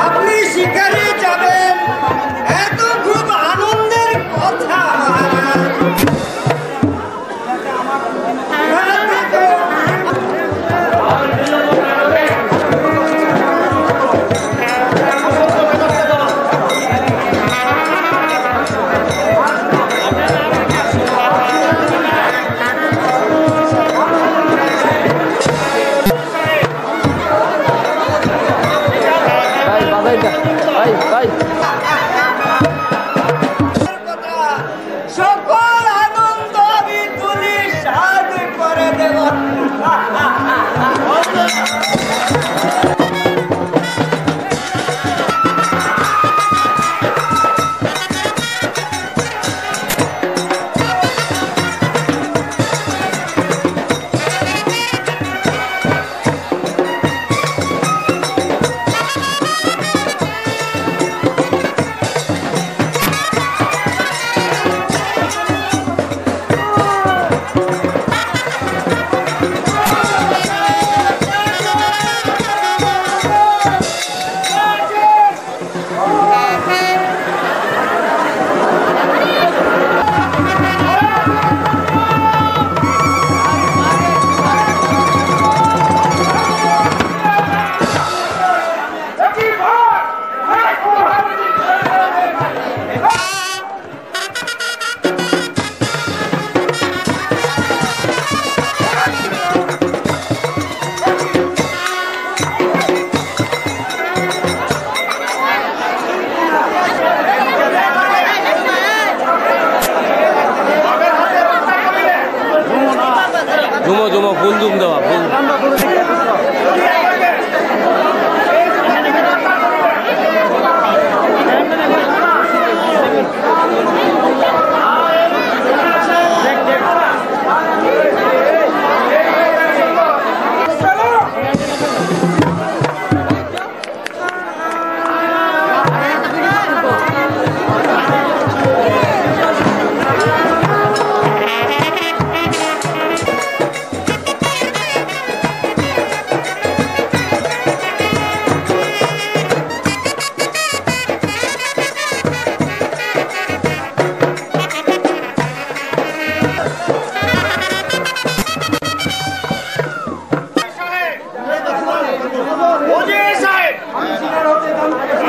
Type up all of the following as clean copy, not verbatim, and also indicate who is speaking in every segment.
Speaker 1: আপনি শিকারে যাবেন, এত খুব আনন্দের কথা। সকল আনন্দ আমি তুলি সাধ করে দেব।
Speaker 2: জুমো ফুল জুম দেওয়া ফুল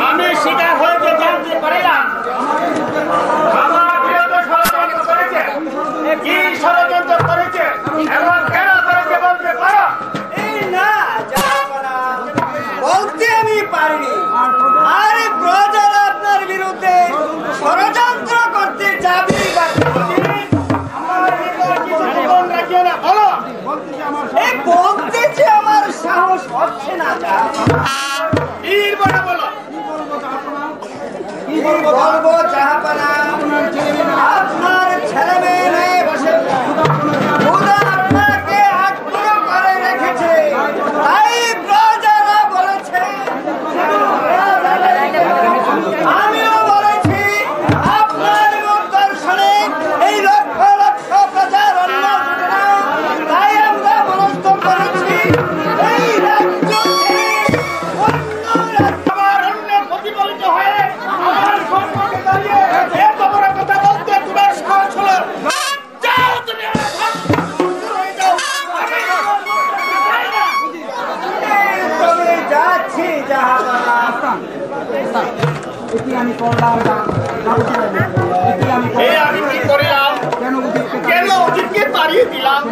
Speaker 1: আমি শিকার হয়েছে জানতে পারিলাম আমার বিরুদ্ধে ষড়যন্ত্র করেছে। কি ষড়যন্ত্র করেছে এবং কেন করেছে বলতে পারো? এই না জাহাপনা, বলতে আমি পারিনি। আরে প্রজারা আপনার বিরুদ্ধে ষড়যন্ত্র করতে যাবে বা আমার নিকট কিছু জীবন রাখিও না। বলো, এই বলতে যে আমার সাহস হচ্ছে না। বলবো জাহাপনা, আপনার ছেলে মেয়ে বসে খোদা আপনাকে আগ্রহ করে রেখেছে, তাই প্রজারা বলেছে। আমিও বলেছি আপনার মুখ দর্শনে এই লক্ষ লক্ষ প্রজার অন্ন জুটে না, তাই আমরা মনস্থ করেছি এই রাজ্য প্রতিফলিত হয়ে আমার সম্পর্কে দাঁড়িয়ে এত বড় কথা বলতে তোমার সাহস হলো? যাও তুমি, যাচ্ছি আমি করলাম, আমি কি করিলাম? কেন অজিতকে তাড়িয়ে দিলাম?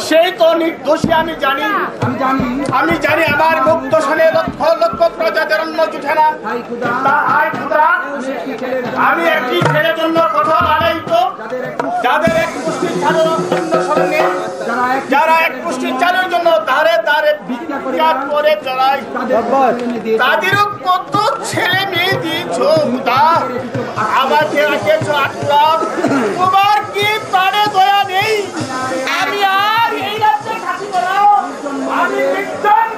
Speaker 1: সেই তো নির্দোষী আমি জানি। আমার মুখ দর্শনে লক্ষ লক্ষ প্রজাদের অন্ন জুটে না। আমি একটি ছেলের জন্য কথা বানাই তো, যাদের এক পুষ্টির চালের অন্য সঙ্গে, যারা এক পুষ্টির চালের জন্য ধারে ধারে ভিক্ষা করে চড়াই, তাদেরও কত ছেলে মেয়ে দিয়েছ। আমাকে রাখেছ আটকা, তোমার কি পারে দয়া নেই? আমি আর এই রাজ্যে থাকিব না। আমি বিজ্ঞান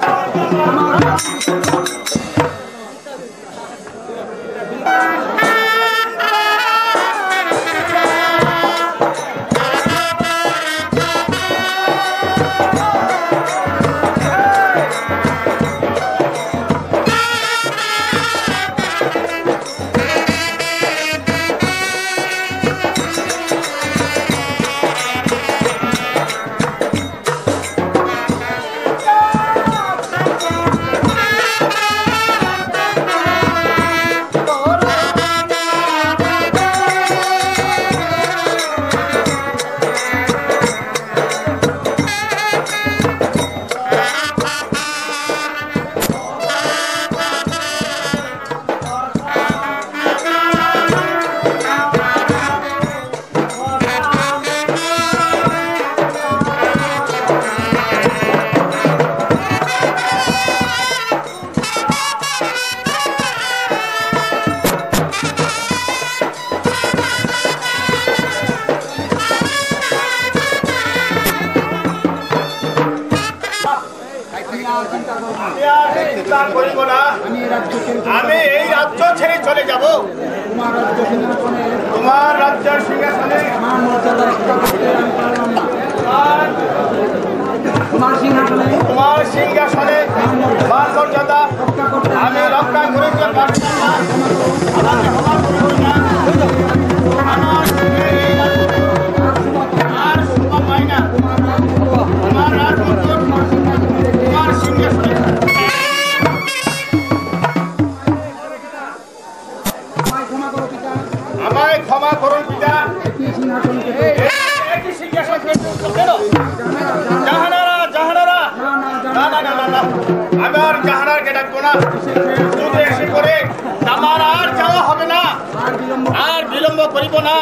Speaker 1: চিন্তা করিব না। আমি এই রাজ্য ছেড়ে চলে যাব। তোমার রাজ্যের সিংহাসনে তোমার সিংহাসনে মান মর্যাদা আমি রক্ষা করিতে পারতাম না। আমাকে ক্ষমা করো না। আমার আর শোভা পাই না। তোমার রাজপুত্র তোমার সিংহাসনে আমায় ক্ষমা করুন পিতা। একই সিংহাসন কেন? জাহানারা জাহানারা না না না না না, আমি আর জাহানারকে ডাকবো না। শুধু এসে করে আমার আর যাওয়া হবে না, আর বিলম্ব করিব না।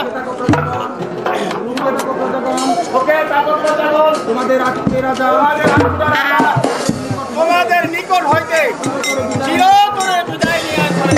Speaker 1: তোমাদের নিকট হইতে চিরতরে বিদায় নিয়ে আসবে।